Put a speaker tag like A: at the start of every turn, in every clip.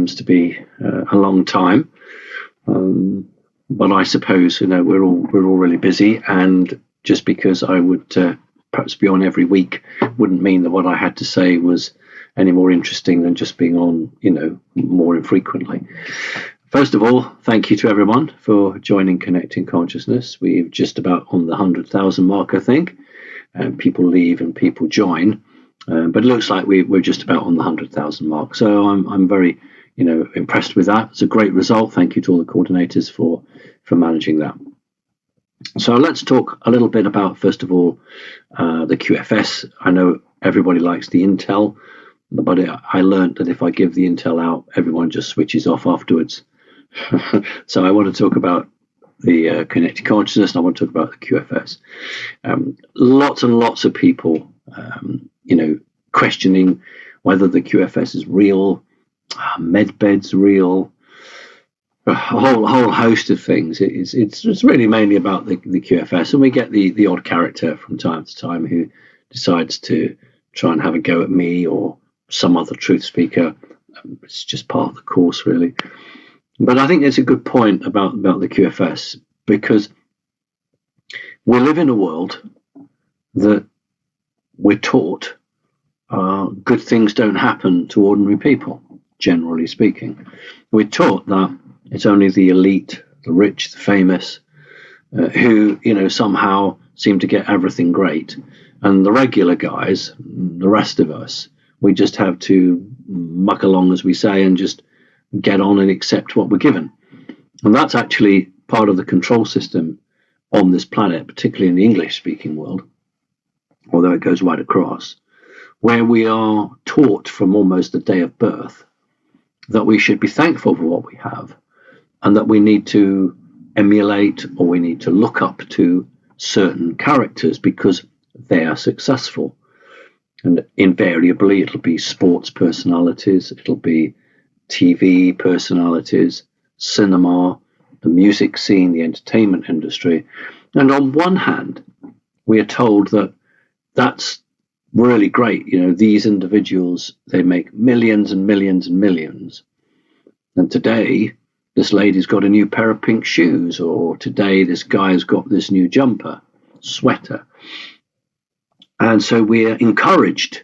A: seems to be a long time. But I suppose, we're all really busy, and just because I would perhaps be on every week wouldn't mean that what I had to say was any more interesting than just being on, more infrequently. First of all, thank you to everyone for joining Connecting Consciousness. We're just about on the 100,000 mark, I think. People leave and people join, but it looks like we're just about on the 100,000 mark. So I'm very, impressed with that. It's a great result. Thank you to all the coordinators for managing that. So let's talk a little bit about, first of all, the QFS. I know everybody likes the intel, but I learned that if I give the intel out, everyone just switches off afterwards. So I want to talk about the connected consciousness, and I want to talk about the QFS. Lots and lots of people, questioning whether the QFS is real, medbed's real, a whole host of things. It's really mainly about the QFS, and we get the odd character from time to time who decides to try and have a go at me or some other truth speaker. It's just part of the course, really. But I think it's a good point about the QFS, because we live in a world that we're taught good things don't happen to ordinary people, generally speaking. We're taught that it's only the elite, the rich, the famous, who, somehow seem to get everything great. And the regular guys, the rest of us, we just have to muck along, as we say, and just get on and accept what we're given. And that's actually part of the control system on this planet, particularly in the English-speaking world, although it goes right across, where we are taught from almost the day of birth that we should be thankful for what we have, and that we need to emulate or we need to look up to certain characters because they are successful. And invariably, it'll be sports personalities, it'll be TV personalities, cinema, the music scene, the entertainment industry. And on one hand, we are told that that's really great. These individuals, they make millions and millions and millions. And today, this lady's got a new pair of pink shoes, or today this guy's got this new jumper, sweater. And so we're encouraged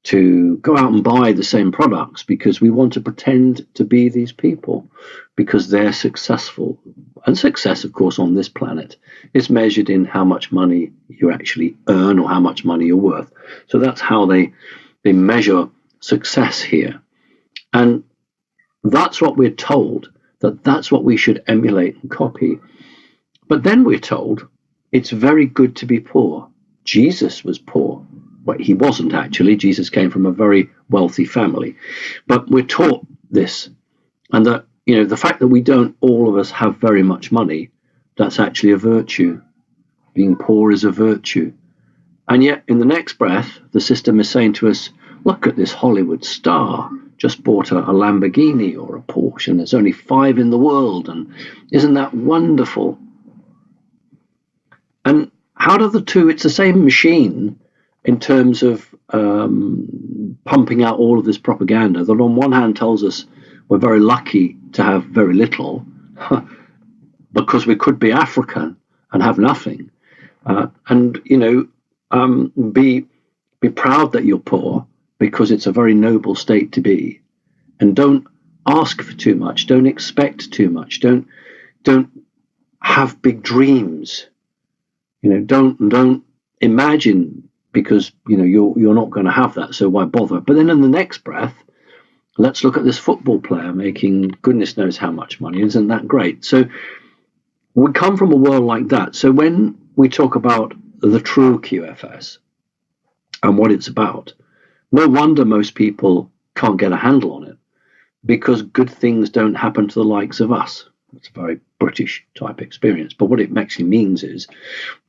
A: to go out and buy the same products because we want to pretend to be these people because they're successful. And success, of course, on this planet is measured in how much money you actually earn or how much money you're worth. So that's how they measure success here. And that's what we're told, that's what we should emulate and copy. But then we're told it's very good to be poor. Jesus was poor. Well, he wasn't actually. Jesus came from a very wealthy family. But we're taught this. And that, the fact that we don't, all of us, have very much money, that's actually a virtue. Being poor is a virtue. And yet, in the next breath, the system is saying to us, look at this Hollywood star, just bought a Lamborghini or a Porsche, and there's only 5 in the world. And isn't that wonderful? And how do the two, it's the same machine in terms of pumping out all of this propaganda that on one hand tells us we're very lucky to have very little because we could be African and have nothing, and be proud that you're poor because it's a very noble state to be, and don't ask for too much, don't expect too much, don't have big dreams, don't imagine, because you're not going to have that, so why bother? But then in the next breath, let's look at this football player making goodness knows how much money. Isn't that great? So we come from a world like that. So when we talk about the true QFS and what it's about, no wonder most people can't get a handle on it, because good things don't happen to the likes of us. It's a very British type experience. But what it actually means is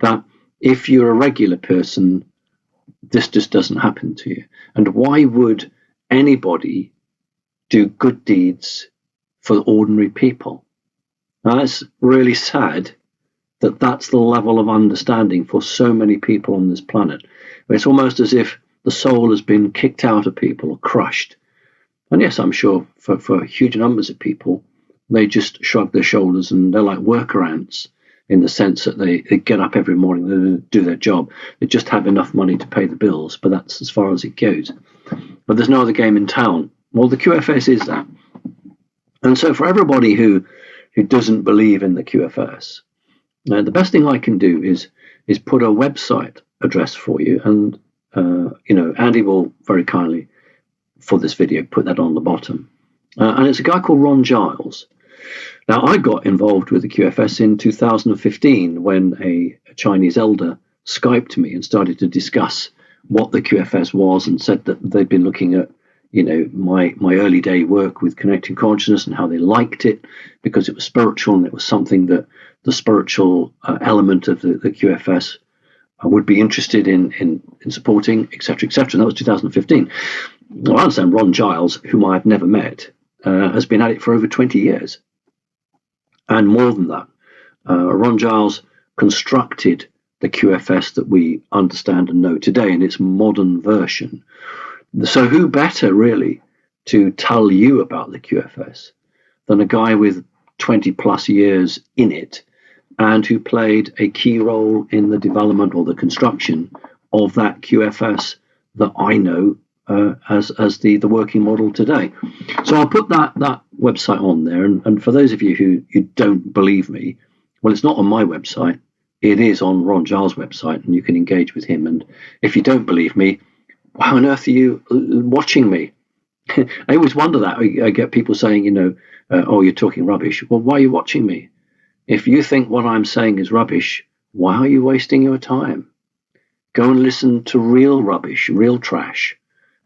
A: that if you're a regular person, this just doesn't happen to you. And why would anybody do good deeds for ordinary people? Now, that's really sad that that's the level of understanding for so many people on this planet. It's almost as if the soul has been kicked out of people or crushed. And yes, I'm sure for huge numbers of people, they just shrug their shoulders and they're like worker ants in the sense that they get up every morning, they do their job. They just have enough money to pay the bills, but that's as far as it goes. But there's no other game in town. Well, the QFS is that. And so for everybody who doesn't believe in the QFS, the best thing I can do is put a website address for you. And, Andy will very kindly, for this video, put that on the bottom. And it's a guy called Ron Giles. Now, I got involved with the QFS in 2015 when a Chinese elder Skyped me and started to discuss what the QFS was and said that they'd been looking at, my early day work with connecting consciousness and how they liked it because it was spiritual and it was something that the spiritual element of the QFS would be interested in supporting, etc., etc. And that was 2015. Well, I understand Ron Giles, whom I've never met, has been at it for over 20 years. And more than that, Ron Giles constructed the QFS that we understand and know today in its modern version. So who better, really, to tell you about the QFS than a guy with 20 plus years in it and who played a key role in the development or the construction of that QFS that I know as the working model today. So I'll put that website on there. And for those of you who don't believe me, well, it's not on my website. It is on Ron Giles' website, and you can engage with him. And if you don't believe me, why on earth are you watching me? I always wonder that. I get people saying, oh, you're talking rubbish. Well, why are you watching me? If you think what I'm saying is rubbish, why are you wasting your time? Go and listen to real rubbish, real trash,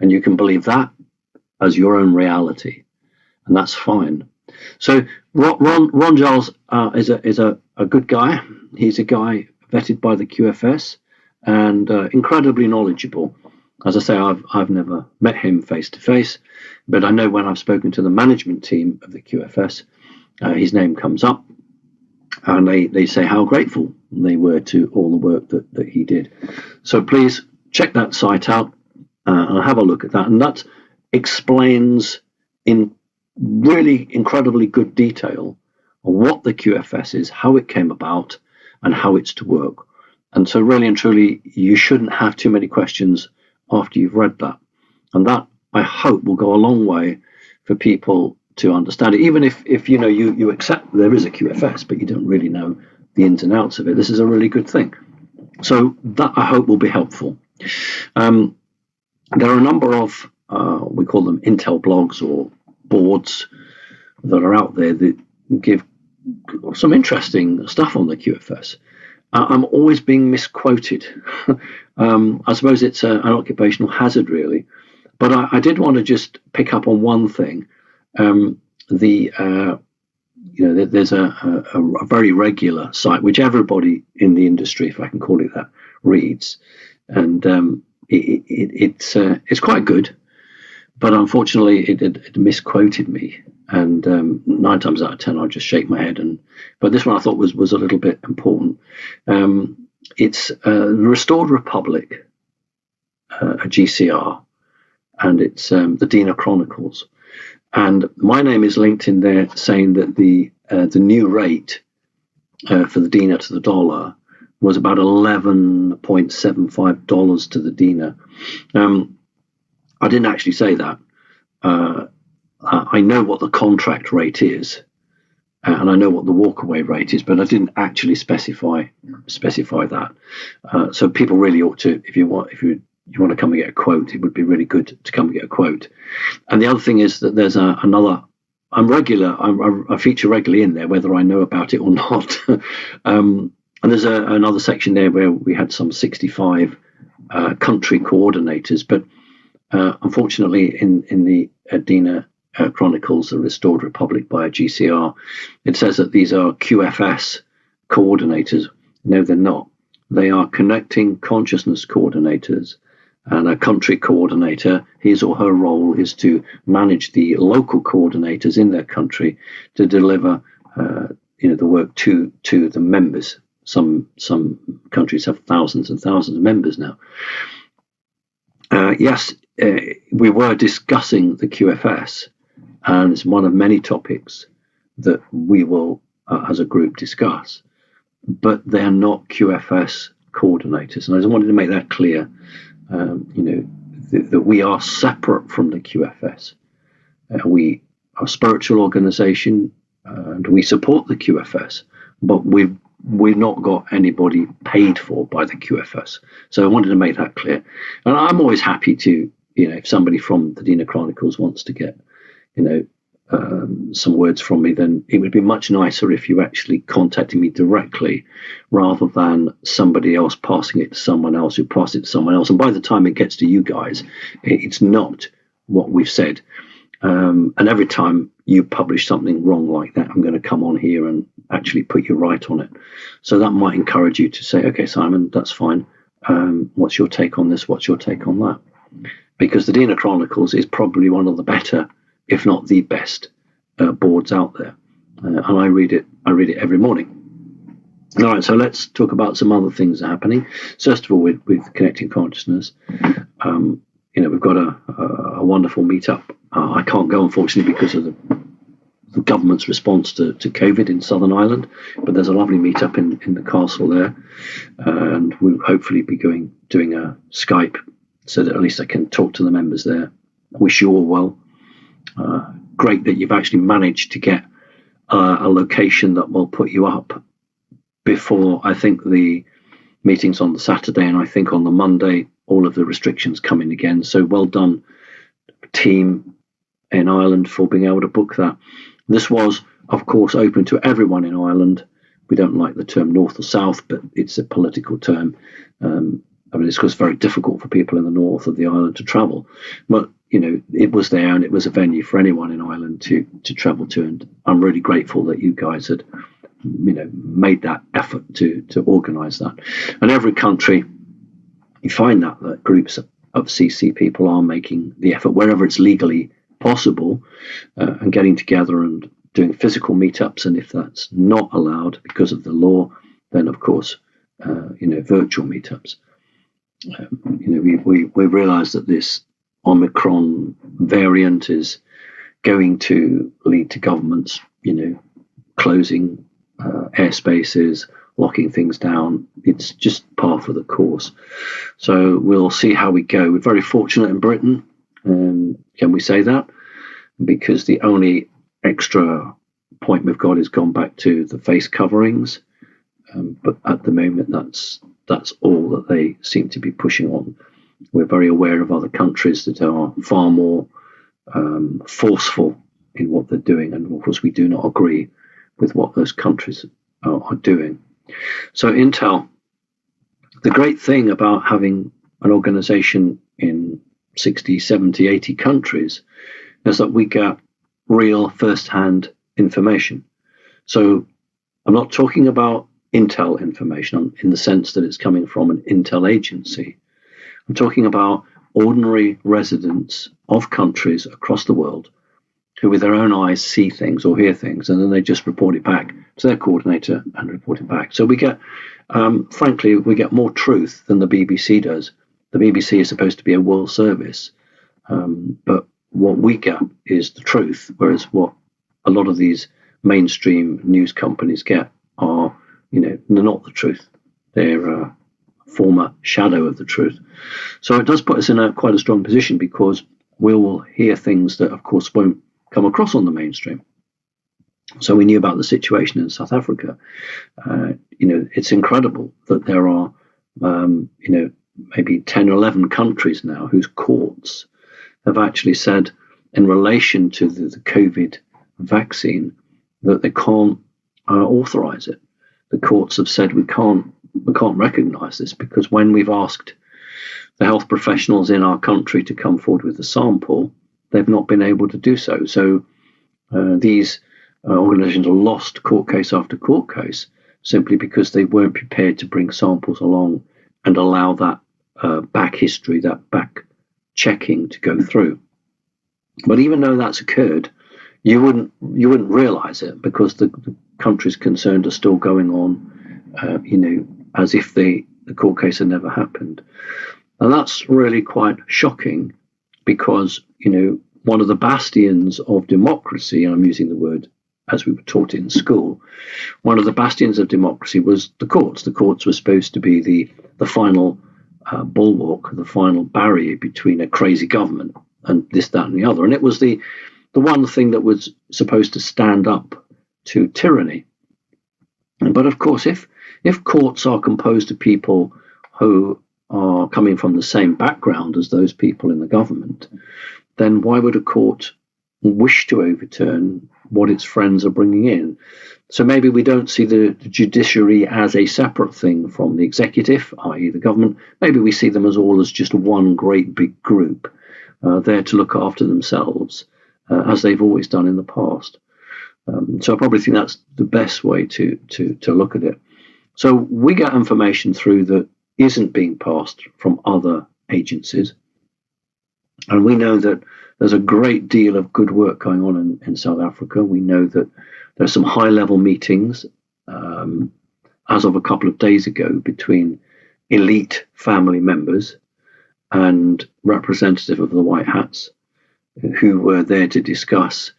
A: and you can believe that as your own reality, and that's fine. So Ron Giles is a good guy. He's a guy vetted by the QFS and incredibly knowledgeable. As I say, I've never met him face to face, but I know when I've spoken to the management team of the QFS, his name comes up, and they say how grateful they were to all the work that he did. So please check that site out and have a look at that. And that explains in really incredibly good detail what the QFS is, how it came about, and how it's to work. And so really and truly, you shouldn't have too many questions after you've read that. And that, I hope, will go a long way for people to understand it. Even if you accept there is a QFS, but you don't really know the ins and outs of it, this is a really good thing. So that, I hope, will be helpful. There are a number of, we call them Intel blogs or boards that are out there that give some interesting stuff on the QFS. I'm always being misquoted. I suppose it's an occupational hazard, really. But I did want to just pick up on one thing. There's a very regular site which everybody in the industry, if I can call it that, reads, and it's quite good. But unfortunately, it misquoted me, and 9 times out of 10, I'll just shake my head. But this one I thought was a little bit important. It's Restored Republic, a GCR, and it's the Dina Chronicles. And my name is linked in there, saying that the new rate for the Dina to the dollar was about $11.75 to the Dina. I didn't actually say that. I know what the contract rate is, and I know what the walkaway rate is, but I didn't actually specify that. So people really ought to, if you want to come and get a quote, it would be really good to come and get a quote. And the other thing is that there's another. I feature regularly in there, whether I know about it or not. And there's another section there where we had some 65 country coordinators, but unfortunately, in the Dina Chronicles, the Restored Republic by a GCR, it says that these are QFS coordinators. No, they're not. They are connecting consciousness coordinators, and a country coordinator, his or her role is to manage the local coordinators in their country to deliver the work to the members. Some countries have thousands and thousands of members now. Yes, we were discussing the QFS, and it's one of many topics that we will, as a group, discuss. But they're not QFS coordinators, and I just wanted to make that clear. That we are separate from the QFS. We are a spiritual organisation, and we support the QFS, but we've not got anybody paid for by the QFS. So I wanted to make that clear. And I'm always happy to, if somebody from the Dina Chronicles wants to get, some words from me, then it would be much nicer if you actually contacted me directly rather than somebody else passing it to someone else who passed it to someone else. And by the time it gets to you guys, it's not what we've said. And every time you publish something wrong like that, I'm going to come on here and actually put you right on it. So that might encourage you to say, okay, Simon, that's fine. What's your take on this? What's your take on that? Because the Dina Chronicles is probably one of the better, if not the best, boards out there. And I read it every morning. All right, so let's talk about some other things happening. First of all, with Connecting Consciousness, we've got a wonderful meetup. I can't go, unfortunately, because of the government's response to COVID in Southern Ireland, but there's a lovely meetup in the castle there, and we'll hopefully be doing a Skype so that at least I can talk to the members there. I wish you all well. Great that you've actually managed to get a location that will put you up before, I think, the meetings on the Saturday, and I think on the Monday all of the restrictions come in again. So well done, team in Ireland, for being able to book that. This was, of course, open to everyone in Ireland. We don't like the term north or south, but it's a political term. It's very difficult for people in the north of the island to travel. But, it was there, and it was a venue for anyone in Ireland to travel to. And I'm really grateful that you guys had, made that effort to organise that. And every country, you find that groups of CC people are making the effort wherever it's legally possible, and getting together and doing physical meetups. And if that's not allowed because of the law, then of course, virtual meetups. We realise that this Omicron variant is going to lead to governments, closing airspaces, locking things down. It's just par for the course. So we'll see how we go. We're very fortunate in Britain. Can we say that? Because the only extra point we've got is gone back to the face coverings. But at the moment, that's all that they seem to be pushing on. We're very aware of other countries that are far more forceful in what they're doing. And of course, we do not agree with what those countries are doing. So Intel, the great thing about having an organization in 60, 70, 80 countries is that we get real first-hand information. So I'm not talking about Intel information in the sense that it's coming from an Intel agency. I'm talking about ordinary residents of countries across the world who with their own eyes see things or hear things, and then they just report it back to their coordinator and report it back. So we get, frankly, we get more truth than the BBC does. The BBC is supposed to be a world service, but what we get is the truth, whereas what a lot of these mainstream news companies get are, they're not the truth. They're a former shadow of the truth. So it does put us in quite a strong position, because we will hear things that, of course, won't come across on the mainstream. So we knew about the situation in South Africa. It's incredible that there are, maybe 10 or 11 countries now whose courts have actually said, in relation to the COVID vaccine, that they can't authorize it. The courts have said we can't recognize this, because when we've asked the health professionals in our country to come forward with a sample, they've not been able to do so. So these organizations lost court case after court case simply because they weren't prepared to bring samples along and allow that back history, that back checking to go through. But even though that's occurred, you wouldn't realize it, because the countries concerned are still going on, as if the court case had never happened. And that's really quite shocking, because, one of the bastions of democracy, and I'm using the word as we were taught in school, one of the bastions of democracy was the courts. The courts were supposed to be the final bulwark, the final barrier between a crazy government and this, that, and the other. And it was the one thing that was supposed to stand up to tyranny. But of course, if courts are composed of people who are coming from the same background as those people in the government, then why would a court wish to overturn what its friends are bringing in? So maybe we don't see the judiciary as a separate thing from the executive, i.e. the government. Maybe we see them as all as just one great big group there to look after themselves, as they've always done in the past. So I probably think that's the best way to look at it. So we get information through that isn't being passed from other agencies. And we know that there's a great deal of good work going on in South Africa. We know that there's some high-level meetings, as of a couple of days ago, between elite family members and representatives of the White Hats, who were there to discuss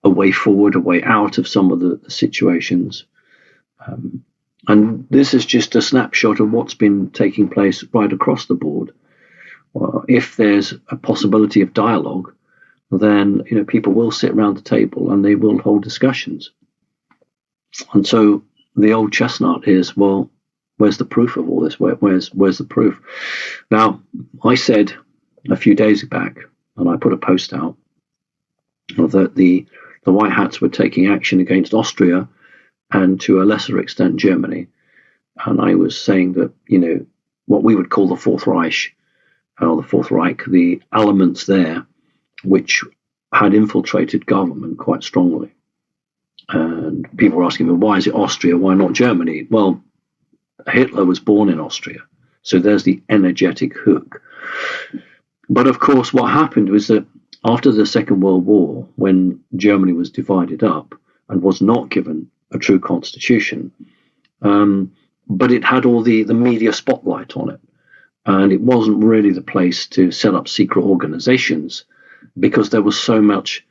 A: a way forward, a way out of some of the situations. And this is just a snapshot of what's been taking place right across the board. If there's a possibility of dialogue, then people will sit around the table and they will hold discussions. And so the old chestnut is, well, where's the proof of all this? Where's the proof? Now, I said a few days back, and I put a post out, that the White Hats were taking action against Austria and to a lesser extent Germany. And I was saying that, what we would call the Fourth Reich, or the Fourth Reich, the elements there which had infiltrated government quite strongly. And people were asking me, why is it Austria? Why not Germany? Well, Hitler was born in Austria. So there's the energetic hook. But of course, what happened was that after the Second World War, when Germany was divided up and was not given a true constitution, but it had all the media spotlight on it. And it wasn't really the place to set up secret organizations because there was so much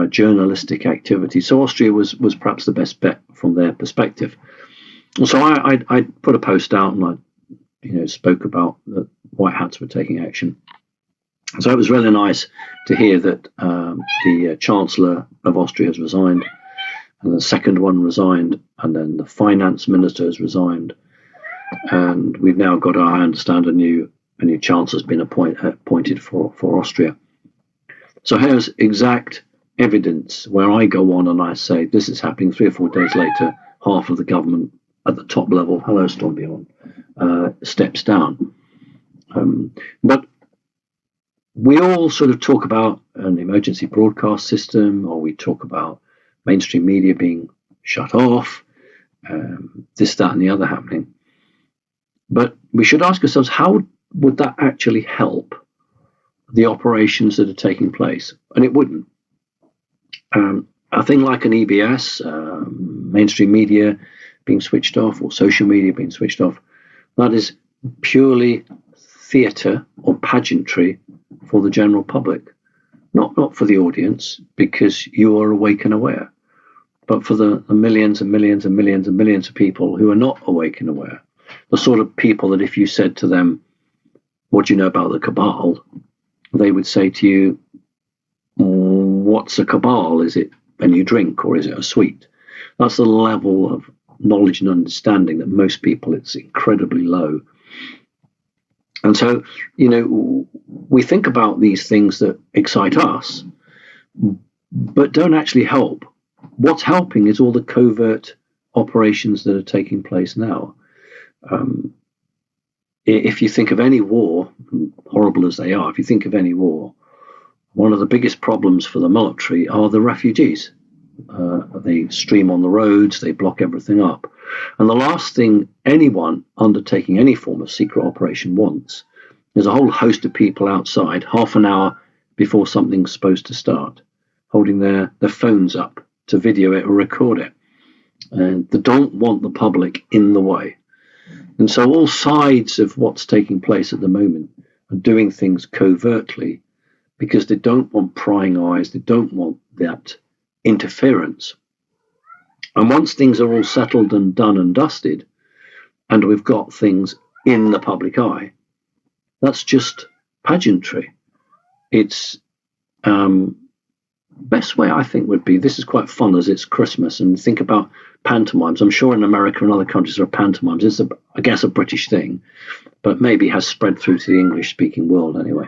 A: journalistic activity. So Austria was perhaps the best bet from their perspective. So I put a post out and I spoke about that White Hats were taking action. So it was really nice to hear that the Chancellor of Austria has resigned, and the second one resigned, and then the finance minister has resigned. And we've now got, I understand, a new chancellor has been appointed for Austria. So here's exact evidence where I go on and I say this is happening. 3 or 4 days later, half of the government at the top level, hello Stormbjorn, steps down. But we all sort of talk about an emergency broadcast system, or we talk about mainstream media being shut off, this, that, and the other happening. But we should ask ourselves, how would that actually help the operations that are taking place? And it wouldn't. A thing like an EBS, mainstream media being switched off, or social media being switched off, that is purely theatre or pageantry for the general public. Not for the audience, because you are awake and aware, but for the millions and millions and millions and millions of people who are not awake and aware. The sort of people that if you said to them, what do you know about the cabal? They would say to you, what's a cabal? Is it a new drink, or is it a sweet? That's the level of knowledge and understanding that most people, it's incredibly low. And so, we think about these things that excite us, but don't actually help. What's helping is all the covert operations that are taking place now. If you think of any war, horrible as they are, if you think of any war, one of the biggest problems for the military are the refugees. They stream on the roads, they block everything up. And the last thing anyone undertaking any form of secret operation wants is a whole host of people outside half an hour before something's supposed to start, holding their phones up to video it or record it. And they don't want the public in the way. And so all sides of what's taking place at the moment are doing things covertly because they don't want prying eyes, they don't want that interference. And once things are all settled and done and dusted, and we've got things in the public eye, that's just pageantry. It's best way I think would be, this is quite fun as it's Christmas, and think about pantomimes. I'm sure in America and other countries there are pantomimes. It's I guess a British thing, but maybe has spread through to the English speaking world anyway.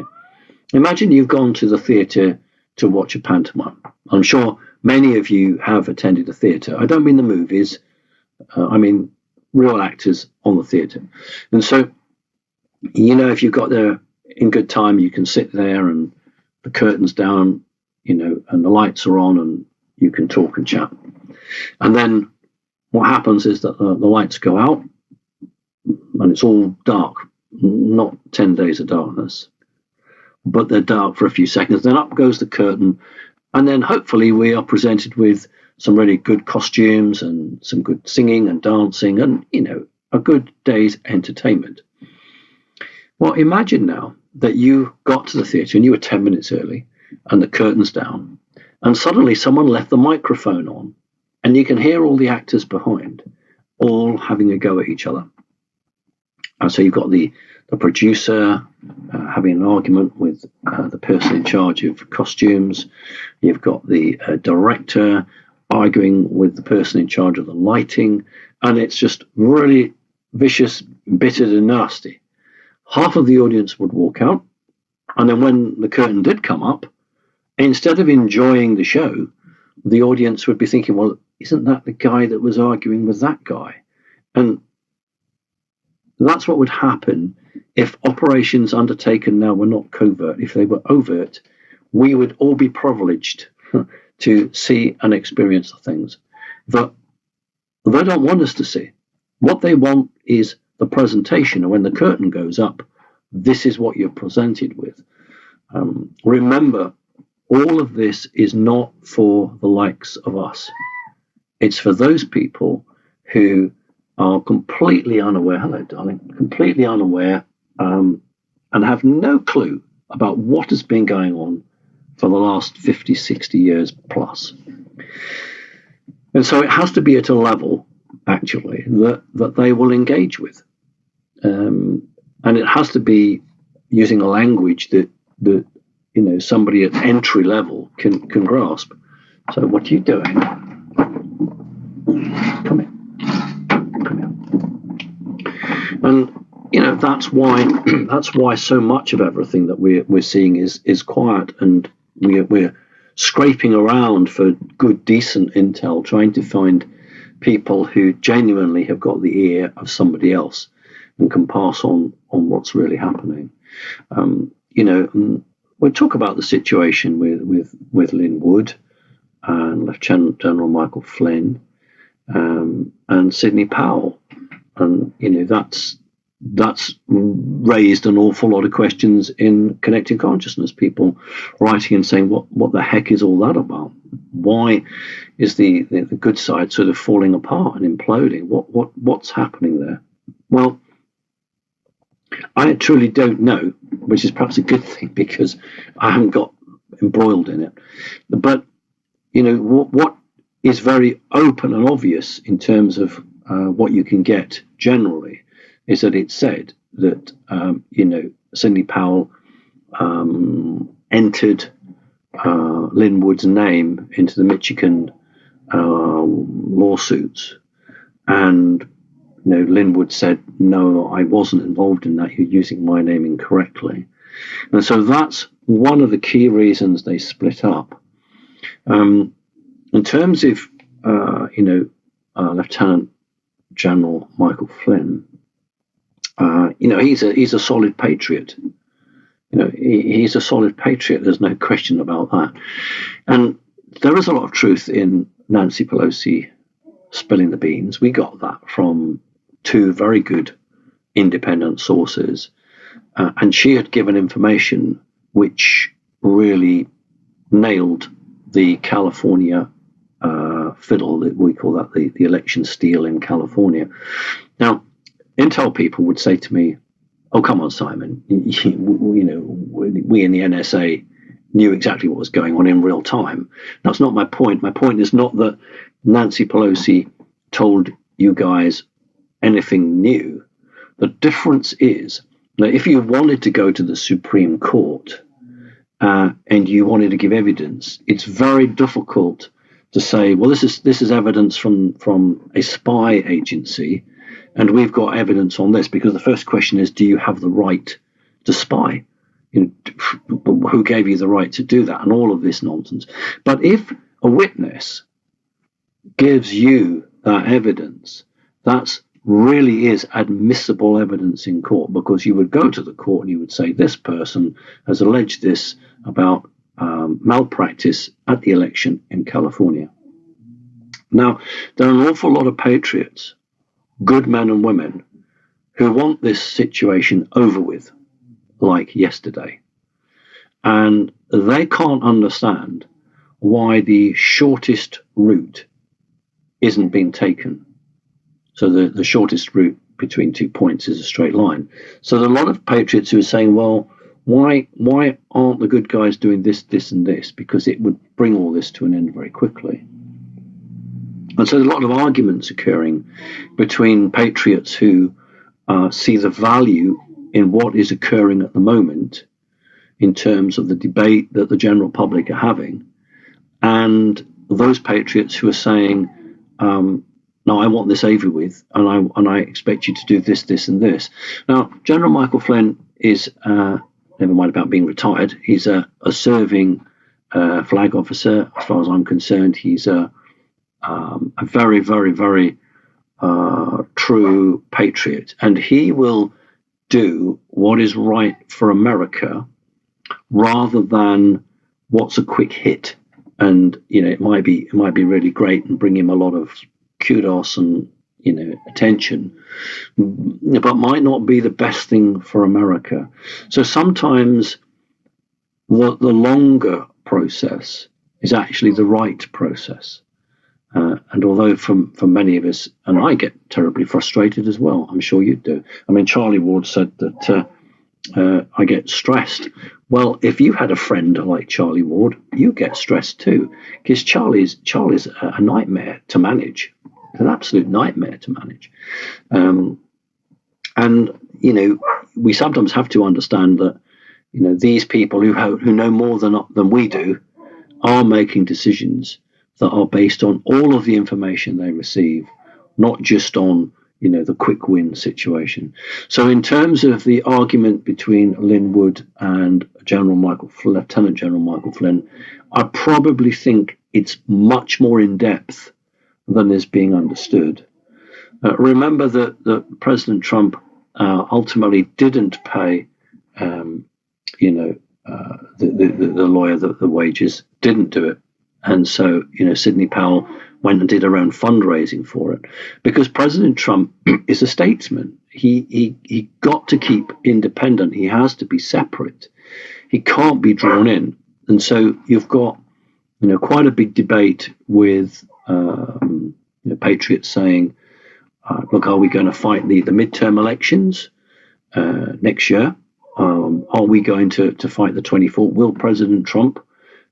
A: Imagine you've gone to the theatre to watch a pantomime. I'm sure many of you have attended a theatre. I don't mean the movies, I mean real actors on the theatre. And so, if you've got there in good time, you can sit there and the curtain's down, and the lights are on and you can talk and chat. And then what happens is that the lights go out and it's all dark, not 10 days of darkness, but they're dark for a few seconds. Then up goes the curtain, and then hopefully we are presented with some really good costumes and some good singing and dancing and, a good day's entertainment. Well, imagine now that you got to the theatre and you were 10 minutes early and the curtain's down, and suddenly someone left the microphone on and you can hear all the actors behind all having a go at each other. And so you've got the producer having an argument with the person in charge of costumes. You've got the director arguing with the person in charge of the lighting. And it's just really vicious, bitter and nasty. Half of the audience would walk out. And then when the curtain did come up, instead of enjoying the show, the audience would be thinking, well, isn't that the guy that was arguing with that guy? And that's what would happen if operations undertaken now were not covert. If they were overt, we would all be privileged to see and experience the things that they don't want us to see. What they want is the presentation, and when the curtain goes up, this is what you're presented with. Remember, all of this is not for the likes of us. It's for those people who are completely unaware, hello darling, completely unaware, and have no clue about what has been going on for the last 50, 60 years plus. And so it has to be at a level, actually, that they will engage with. And it has to be using a language that somebody at entry level can grasp. So what are you doing? Come here. And that's why so much of everything that we're seeing is quiet, and we're scraping around for good, decent intel, trying to find people who genuinely have got the ear of somebody else and can pass on what's really happening. We'll talk about the situation with Lynn Wood and Lieutenant General Michael Flynn and Sidney Powell, and that's raised an awful lot of questions in connected consciousness. People writing and saying, what the heck is all that about? Why is the good side sort of falling apart and imploding? What's happening there? Well, I truly don't know, which is perhaps a good thing because I haven't got embroiled in it. But what is very open and obvious in terms of what you can get generally is that it's said that Sidney Powell entered Lynn Wood's name into the Michigan lawsuits, and Lynn Wood said, no, I wasn't involved in that. You're using my name incorrectly. And so that's one of the key reasons they split up. In terms of Lieutenant General Michael Flynn, he's a solid patriot. He's a solid patriot. There's no question about that. And there is a lot of truth in Nancy Pelosi spilling the beans. We got that from two very good independent sources. And she had given information which really nailed the California fiddle. We call that the election steal in California. Now, intel people would say to me, oh, come on, Simon, we in the NSA knew exactly what was going on in real time. That's not my point. My point is not that Nancy Pelosi told you guys anything new. The difference is that if you wanted to go to the Supreme Court and you wanted to give evidence, it's very difficult to say, well, this is evidence from a spy agency, and we've got evidence on this, because the first question is, do you have the right to spy? Who gave you the right to do that? And all of this nonsense. But if a witness gives you that evidence, that's really is admissible evidence in court, because you would go to the court and you would say, this person has alleged this about malpractice at the election in California. Now, there are an awful lot of patriots, good men and women, who want this situation over with, like yesterday. And they can't understand why the shortest route isn't being taken. So the shortest route between 2 points is a straight line. So there are a lot of patriots who are saying, well, why aren't the good guys doing this, this, and this? Because it would bring all this to an end very quickly. And so there's a lot of arguments occurring between patriots who see the value in what is occurring at the moment in terms of the debate that the general public are having, and those patriots who are saying, no, I want this over with, and I expect you to do this, this, and this. Now, General Michael Flynn is, never mind about being retired, he's a serving flag officer. As far as I'm concerned, he's a very, very, very true patriot, and he will do what is right for America rather than what's a quick hit. And it might be really great and bring him a lot of kudos and attention, but might not be the best thing for America. So sometimes the longer process is actually the right process. And although for many of us, and I get terribly frustrated as well, I'm sure you do. I mean, Charlie Ward said that I get stressed. Well, if you had a friend like Charlie Ward, you get stressed too, because Charlie's a nightmare to manage, an absolute nightmare to manage. And we sometimes have to understand that these people who know more than we do are making decisions that are based on all of the information they receive, not just on the quick win situation. So in terms of the argument between Lynn Wood and Lieutenant General Michael Flynn, I probably think it's much more in depth than is being understood. Remember that President Trump ultimately didn't pay the lawyer the wages, didn't do it. And so, Sidney Powell went and did her own fundraising for it, because President Trump is a statesman. He got to keep independent. He has to be separate. He can't be drawn in. And so you've got, quite a big debate with patriots saying, look, are we going to fight the midterm elections next year? Are we going to fight the 24th? Will President Trump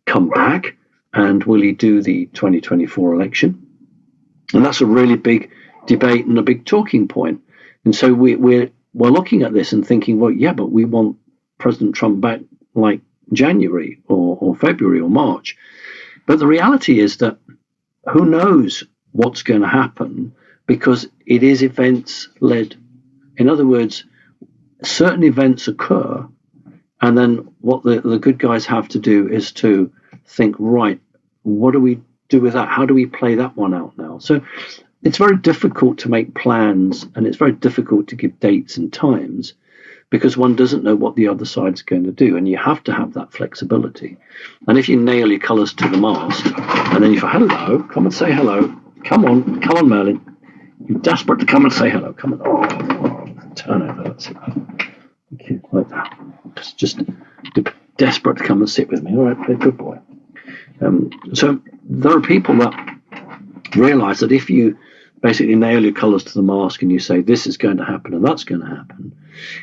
A: come back? And will he do the 2024 election? And that's a really big debate and a big talking point. And so we're looking at this and thinking, well, yeah, but we want President Trump back like January or February or March. But the reality is that who knows what's going to happen, because it is events led. In other words, certain events occur, and then what the good guys have to do is to think, right, what do we do with that? How do we play that one out now? So it's very difficult to make plans, and it's very difficult to give dates and times, because one doesn't know what the other side's going to do, and you have to have that flexibility. And if you nail your colours to the mast, and then you say, hello, come and say hello. Come on, Merlin. You're desperate to come and say hello. Come on. Oh, turn over. That's it. Thank you. Like that. Just desperate to come and sit with me. All right, good boy. So there are people that realize that if you basically nail your colours to the mast and you say this is going to happen and that's going to happen,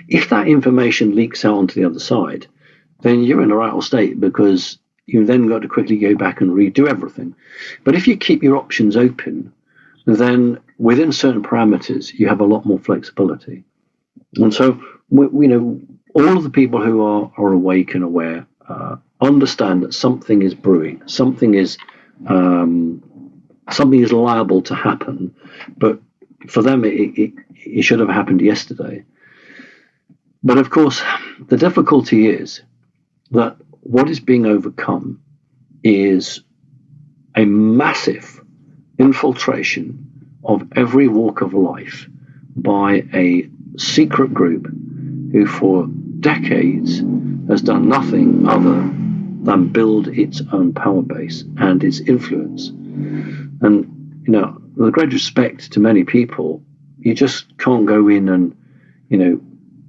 A: if that information leaks out onto the other side, then you're in a rattle state, because you've then got to quickly go back and redo everything. But if you keep your options open, then within certain parameters, you have a lot more flexibility. And so, all of the people who are awake and aware understand that something is brewing, something is liable to happen, but for them, it should have happened yesterday. But of course, the difficulty is that what is being overcome is a massive infiltration of every walk of life by a secret group who for decades has done nothing other than build its own power base and its influence. And, with great respect to many people, you just can't go in and,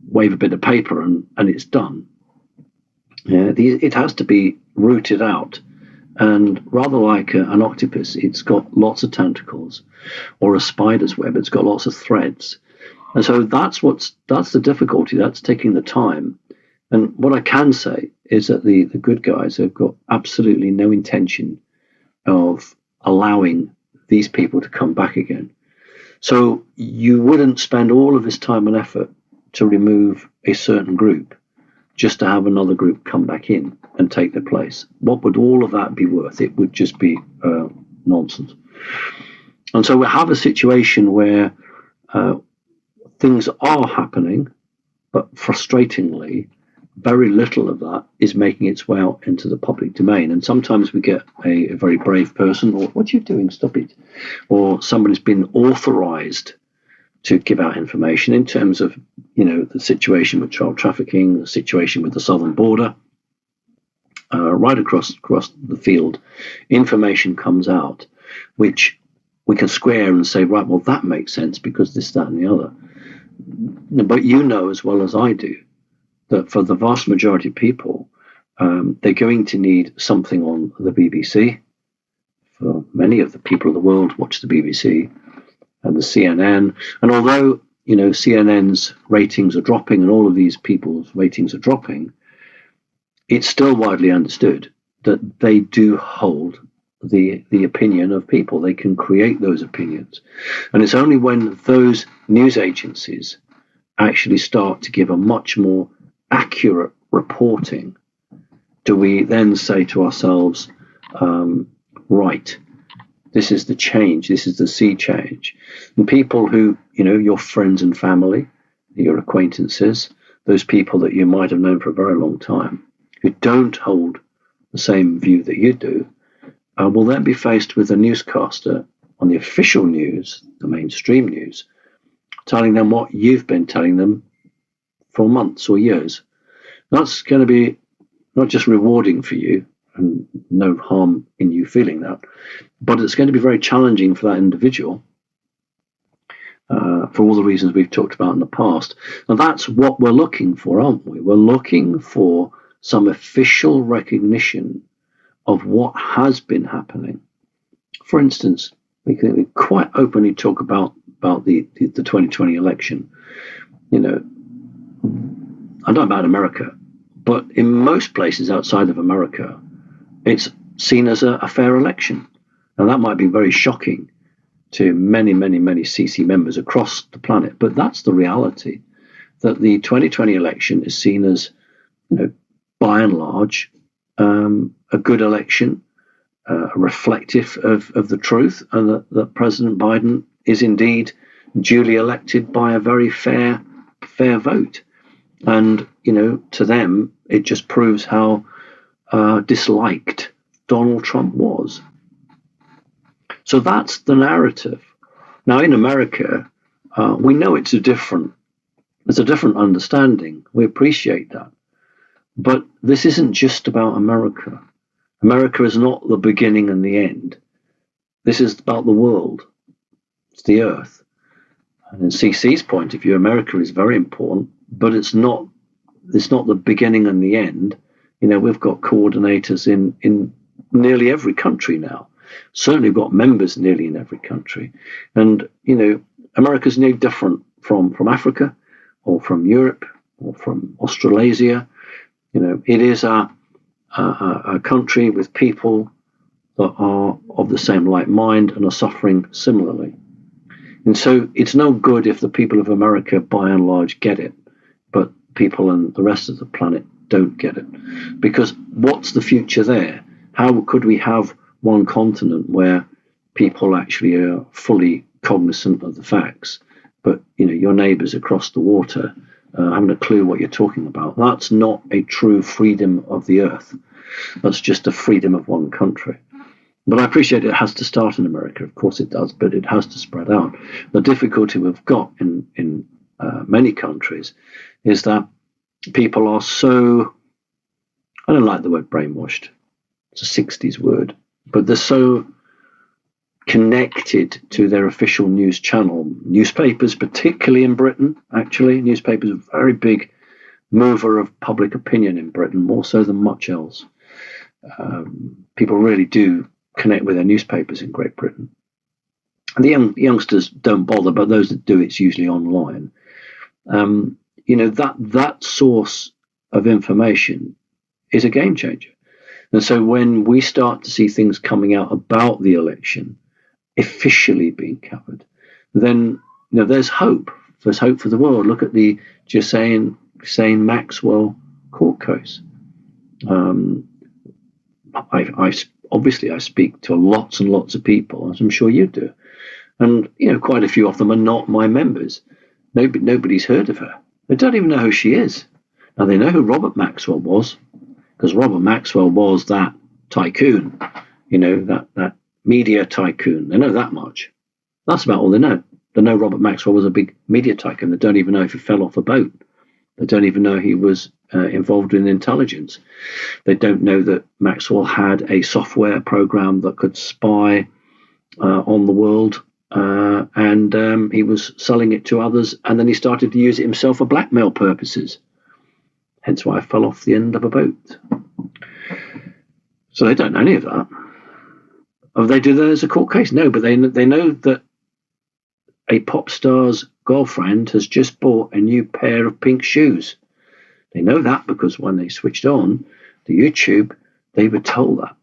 A: wave a bit of paper and it's done. It has to be rooted out. And rather like an octopus, it's got lots of tentacles, or a spider's web, it's got lots of threads. And so that's the difficulty. That's taking the time. And what I can say is that the good guys have got absolutely no intention of allowing these people to come back again. So you wouldn't spend all of this time and effort to remove a certain group just to have another group come back in and take their place. What would all of that be worth? It would just be nonsense. And so we have a situation where things are happening, but frustratingly, very little of that is making its way out into the public domain. And sometimes we get a very brave person, or "What are you doing? Stop it." Or somebody's been authorized to give out information in terms of, the situation with child trafficking, the situation with the southern border, right across the field. Information comes out, which we can square and say, right, well, that makes sense because this, that, and the other. But as well as I do, that for the vast majority of people, they're going to need something on the BBC. For many of the people of the world watch the BBC and the CNN. And although, CNN's ratings are dropping and all of these people's ratings are dropping, it's still widely understood that they do hold the opinion of people. They can create those opinions. And it's only when those news agencies actually start to give a much more accurate reporting do we then say to ourselves, right, this is the change, this is the sea change. And people who, your friends and family, your acquaintances, those people that you might have known for a very long time, who don't hold the same view that you do, will then be faced with a newscaster on the official news, the mainstream news, telling them what you've been telling them for months or years. That's going to be not just rewarding for you, and no harm in you feeling that, but it's going to be very challenging for that individual for all the reasons we've talked about in the past. And that's what we're looking for, aren't we? We're looking for some official recognition of what has been happening. For instance, we can quite openly talk about the 2020 election. I don't know about America, but in most places outside of America, it's seen as a fair election. And that might be very shocking to many, many, many CC members across the planet. But that's the reality, that the 2020 election is seen as, by and large, a good election, reflective of the truth, and that President Biden is indeed duly elected by a very fair vote. And, to them, it just proves how disliked Donald Trump was. So that's the narrative. Now, in America, we know it's a different understanding. We appreciate that. But this isn't just about America. America is not the beginning and the end. This is about the world. It's the earth. And in CC's point of view, America is very important, but it's not the beginning and the end. We've got coordinators in nearly every country now. Certainly we've got members nearly in every country. And, America's no different from Africa or from Europe or from Australasia. It is a country with people that are of the same like mind and are suffering similarly. And so it's no good if the people of America, by and large, get it, but people in the rest of the planet don't get it. Because what's the future there? How could we have one continent where people actually are fully cognizant of the facts, but your neighbours across the water haven't a clue what you're talking about? That's not a true freedom of the earth. That's just a freedom of one country. But I appreciate it has to start in America. Of course it does, but it has to spread out. The difficulty we've got in many countries is that people are so, I don't like the word brainwashed. It's a 60s word, but they're so connected to their official news channel. Newspapers, particularly in Britain, actually. Newspapers are a very big mover of public opinion in Britain, more so than much else. People really do connect with their newspapers in Great Britain. And the youngsters don't bother, but those that do, it's usually online. That source of information is a game changer. And so when we start to see things coming out about the election officially being covered, then there's hope. There's hope for the world. Look at the Ghislaine Maxwell court case. I speak to lots and lots of people, as I'm sure you do, and quite a few of them are not my members. Nobody's heard of her. They don't even know who she is. Now they know who Robert Maxwell was, because Robert Maxwell was that tycoon, that media tycoon. They know that much. That's about all they know. They know Robert Maxwell was a big media tycoon. They don't even know if he fell off a boat. They don't even know he was involved in intelligence. They don't know that Maxwell had a software program that could spy on the world, and he was selling it to others, and then he started to use it himself for blackmail purposes. Hence why I fell off the end of a boat. So they don't know any of that. Oh, they do that as a court case? No, but they know that a pop star's girlfriend has just bought a new pair of pink shoes. They know that because when they switched on the YouTube, they were told that.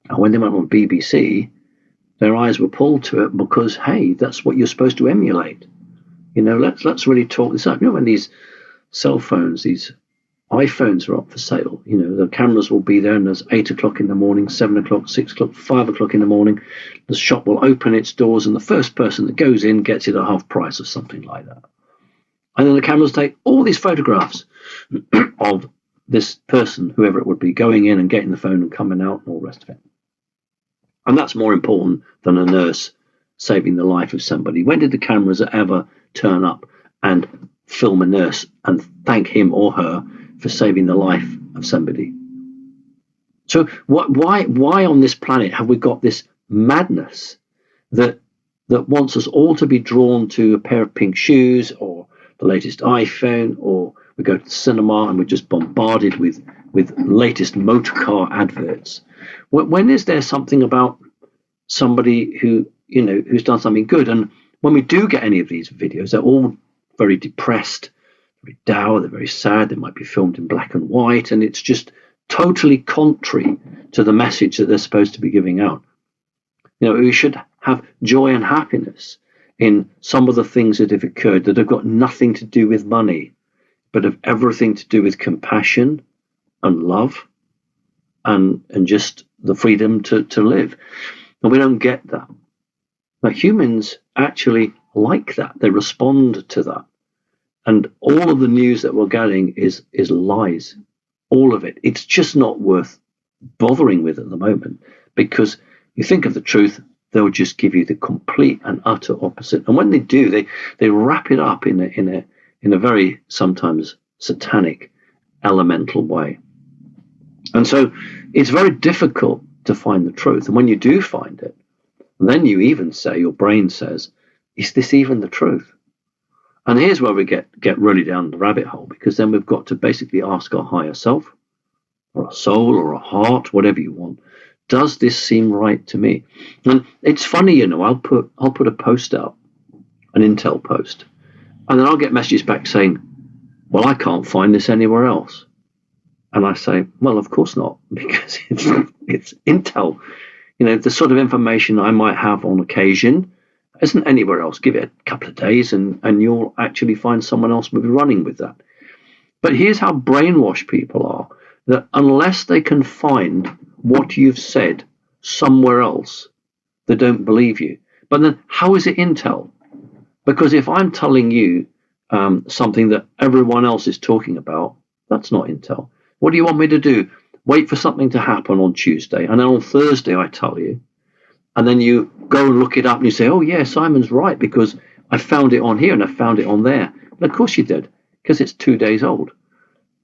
A: And when they went on BBC, their eyes were pulled to it because, hey, that's what you're supposed to emulate. Let's really talk this up. When these cell phones, these iPhones are up for sale, the cameras will be there, and there's 8 o'clock in the morning, 7 o'clock, 6 o'clock, 5 o'clock in the morning. The shop will open its doors, and the first person that goes in gets it at half price or something like that. And then the cameras take all these photographs of this person, whoever it would be, going in and getting the phone and coming out and all the rest of it. And that's more important than a nurse saving the life of somebody. When did the cameras ever turn up and film a nurse and thank him or her for saving the life of somebody? So why on this planet have we got this madness that wants us all to be drawn to a pair of pink shoes or the latest iPhone, or we go to the cinema and we're just bombarded with latest motor car adverts? When is there something about somebody who's done something good? And when we do get any of these videos, they're all very depressed, very dour, they're very sad, they might be filmed in black and white, and it's just totally contrary to the message that they're supposed to be giving out. We should have joy and happiness in some of the things that have occurred that have got nothing to do with money, but have everything to do with compassion and love and just the freedom to live. And we don't get that. Now, humans actually like that. They respond to that. And all of the news that we're getting is lies. All of it. It's just not worth bothering with at the moment, because you think of the truth, they'll just give you the complete and utter opposite. And when they do, they wrap it up in a very sometimes satanic, elemental way. And so it's very difficult to find the truth. And when you do find it, then you even say, your brain says, is this even the truth? And here's where we get really down the rabbit hole, because then we've got to basically ask our higher self, or a soul, or a heart, whatever you want, does this seem right to me? And it's funny, I'll put a post out, an Intel post, and then I'll get messages back saying, well, I can't find this anywhere else. And I say, well, of course not, because it's intel. The sort of information I might have on occasion isn't anywhere else. Give it a couple of days and you'll actually find someone else will be running with that. But here's how brainwashed people are, that unless they can find what you've said somewhere else, they don't believe you. But then how is it intel? Because if I'm telling you something that everyone else is talking about, that's not intel. What do you want me to do? Wait for something to happen on Tuesday, and then on Thursday I tell you, and then you go and look it up and you say, oh yeah, Simon's right, because I found it on here and I found it on there. And of course you did, because it's 2 days old.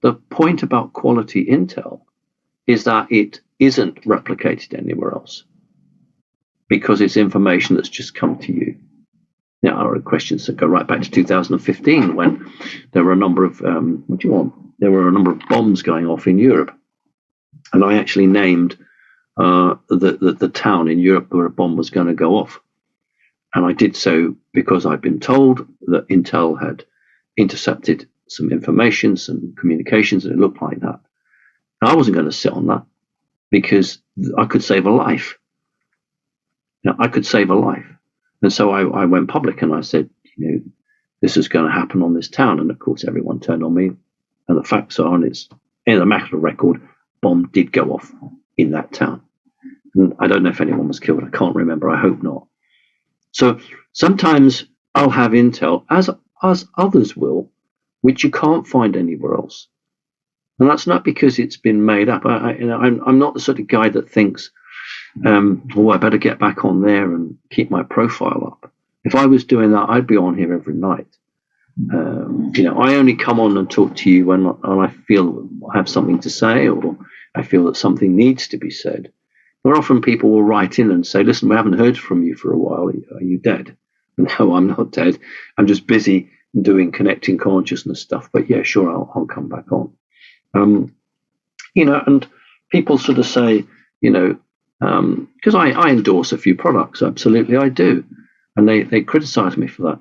A: The point about quality intel is that it isn't replicated anywhere else, because it's information that's just come to you. Now, our questions that go right back to 2015, when there were a number of There were a number of bombs going off in Europe, and I actually named the town in Europe where a bomb was going to go off, and I did so because I'd been told that Intel had intercepted some information, some communications, and it looked like that. And I wasn't going to sit on that, because I could save a life. I could save a life. And so I went public and I said, this is going to happen on this town. And of course, everyone turned on me. And the facts are, and it's in a matter of record, bomb did go off in that town. And I don't know if anyone was killed. I can't remember. I hope not. So sometimes I'll have intel, as others will, which you can't find anywhere else. And that's not because it's been made up. I'm not the sort of guy that thinks, I better get back on there and keep my profile up. If I was doing that, I'd be on here every night. I only come on and talk to you when I feel I have something to say, or I feel that something needs to be said. More often people will write in and say, listen, we haven't heard from you for a while. Are you dead? No, I'm not dead. I'm just busy doing connecting consciousness stuff. But yeah, sure, I'll come back on. And people sort of say, because I endorse a few products, absolutely I do. And they criticize me for that.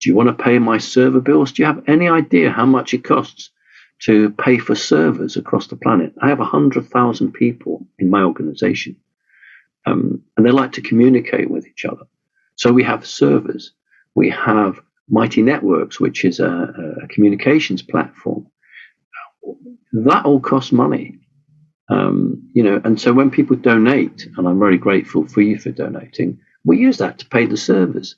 A: Do you want to pay my server bills? Do you have any idea how much it costs to pay for servers across the planet? I have 100,000 people in my organization, and they like to communicate with each other. So we have servers. We have Mighty Networks, which is a communications platform. That all costs money. And so when people donate, and I'm very grateful for you for donating, we use that to pay the servers.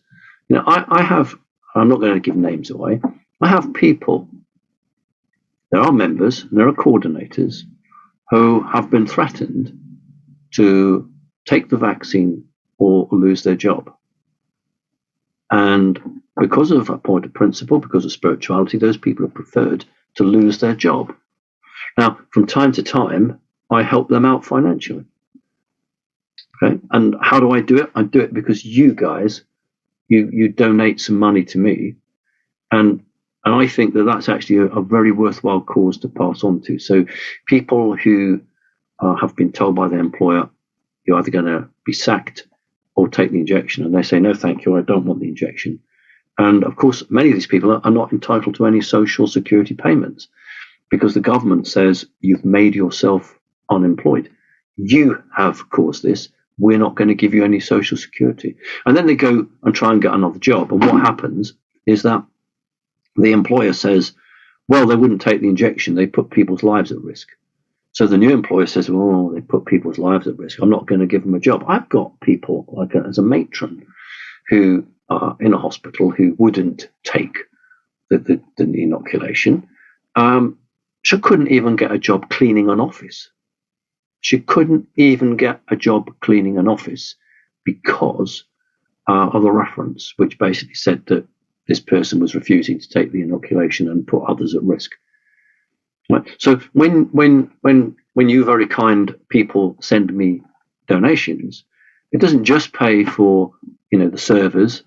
A: I'm not going to give names away. I have people, there are members, and there are coordinators who have been threatened to take the vaccine or lose their job. And because of a point of principle, because of spirituality, those people have preferred to lose their job. Now, from time to time, I help them out financially. Okay, and how do I do it? I do it because you guys, you donate some money to me, and I think that that's actually a very worthwhile cause to pass on to. So people who have been told by their employer, you're either going to be sacked or take the injection, and they say, no, thank you, I don't want the injection. And of course, many of these people are not entitled to any social security payments, because the government says you've made yourself unemployed. You have caused this. We're not going to give you any social security. And then they go and try and get another job. And what happens is that the employer says, well, they wouldn't take the injection. They put people's lives at risk. So the new employer says, well, they put people's lives at risk. I'm not going to give them a job. I've got people, like as a matron, who are in a hospital who wouldn't take the inoculation. She couldn't even get a job cleaning an office. She couldn't even get a job cleaning an office because of the reference, which basically said that this person was refusing to take the inoculation and put others at risk. Right. So when you very kind people send me donations, it doesn't just pay for the servers.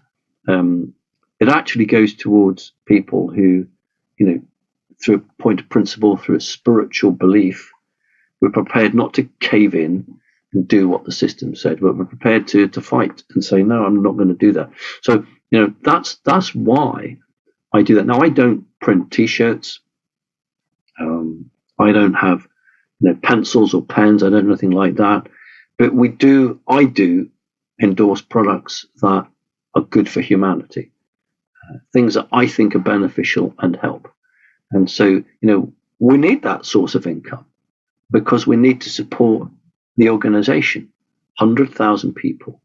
A: It actually goes towards people who, through a point of principle, through a spiritual belief, we're prepared not to cave in and do what the system said, but we're prepared to fight and say, no, I'm not going to do that. So, that's why I do that. Now, I don't print T-shirts. I don't have pencils or pens. I don't know anything like that. But I do endorse products that are good for humanity, things that I think are beneficial and help. And so, we need that source of income because we need to support the organization. 100,000 people.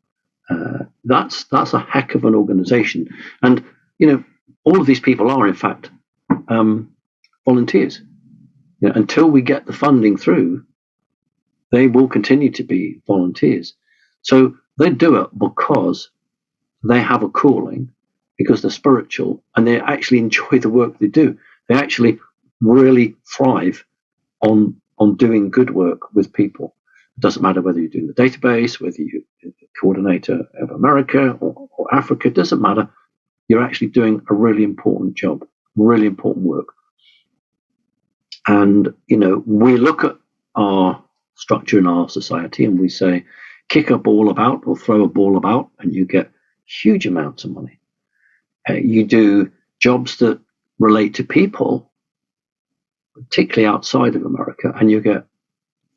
A: That's a heck of an organization. And, all of these people are, in fact, volunteers. Until we get the funding through, they will continue to be volunteers. So they do it because they have a calling, because they're spiritual, and they actually enjoy the work they do. They actually really thrive on doing good work with people. It doesn't matter whether you're doing the database, whether you're the coordinator of America or Africa, it doesn't matter. You're actually doing a really important job, really important work. And, we look at our structure in our society and we say, kick a ball about or throw a ball about and you get huge amounts of money. You do jobs that relate to people, particularly outside of America, and you get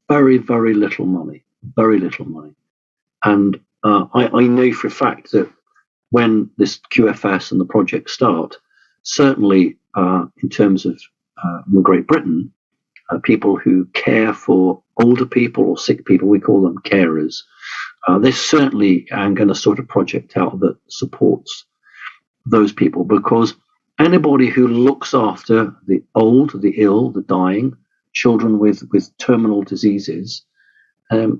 A: very, very little money, very little money. And I know for a fact that when this QFS and the project start, certainly in terms of Great Britain, people who care for older people or sick people, we call them carers, they certainly are going to sort a project out that supports those people, because anybody who looks after the old, the ill, the dying, children with terminal diseases,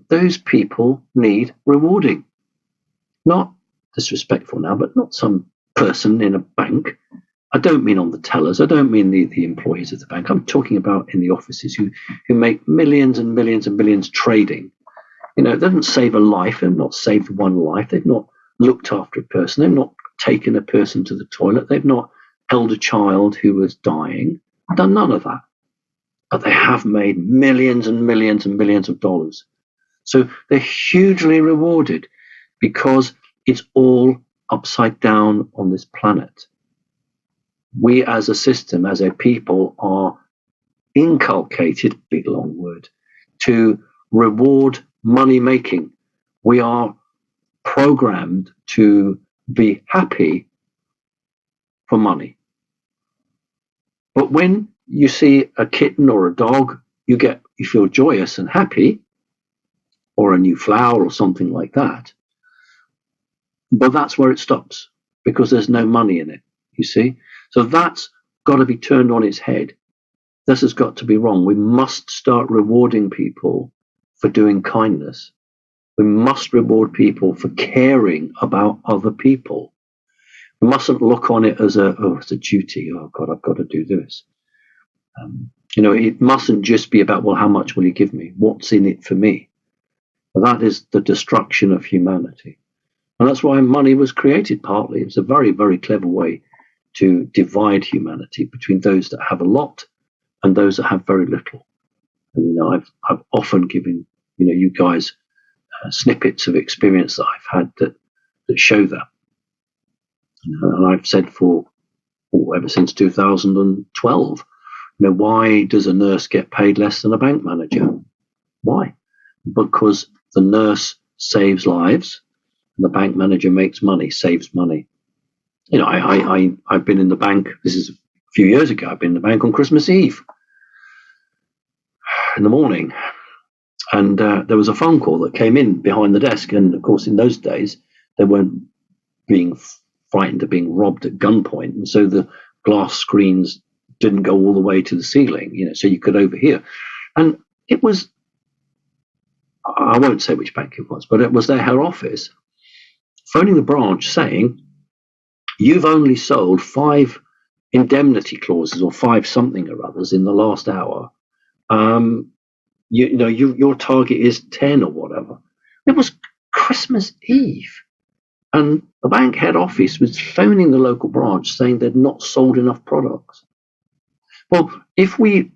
A: those people need rewarding. Not disrespectful now, but not some person in a bank. I don't mean on the tellers. I don't mean the employees of the bank. I'm talking about in the offices who make millions and millions and millions trading. They haven't saved a life. They've not saved one life. They've not looked after a person. They've not taken a person to the toilet. They've not held a child who was dying. Done none of that. But they have made millions and millions and millions of dollars. So they're hugely rewarded because it's all upside down on this planet. We as a system, as a people, are inculcated, big long word, to reward money making. We are programmed to be happy for money. But when you see a kitten or a dog, you feel joyous and happy, or a new flower or something like that. But that's where it stops, because there's no money in it, you see. So that's got to be turned on its head. This has got to be wrong. We must start rewarding people for doing kindness. We must reward people for caring about other people. We mustn't look on it as it's a duty. Oh God, I've got to do this. It mustn't just be about, well, how much will you give me? What's in it for me? Well, that is the destruction of humanity. And that's why money was created partly. It's a very, very clever way to divide humanity between those that have a lot and those that have very little. And, I've often given, you guys snippets of experience that I've had that show that. And I've said ever since 2012, why does a nurse get paid less than a bank manager? Why? Because the nurse saves lives and the bank manager makes money, saves money. I've been in the bank, this is a few years ago, I've been in the bank on Christmas Eve in the morning. And there was a phone call that came in behind the desk. And of course, in those days, they weren't being frightened of being robbed at gunpoint. And so the glass screens didn't go all the way to the ceiling, so you could overhear. And it was, I won't say which bank it was, but it was their head office phoning the branch saying, you've only sold 5 indemnity clauses or 5 something or others in the last hour. Your target is 10 or whatever. It was Christmas Eve. And the bank head office was phoning the local branch saying they'd not sold enough products. Well, if we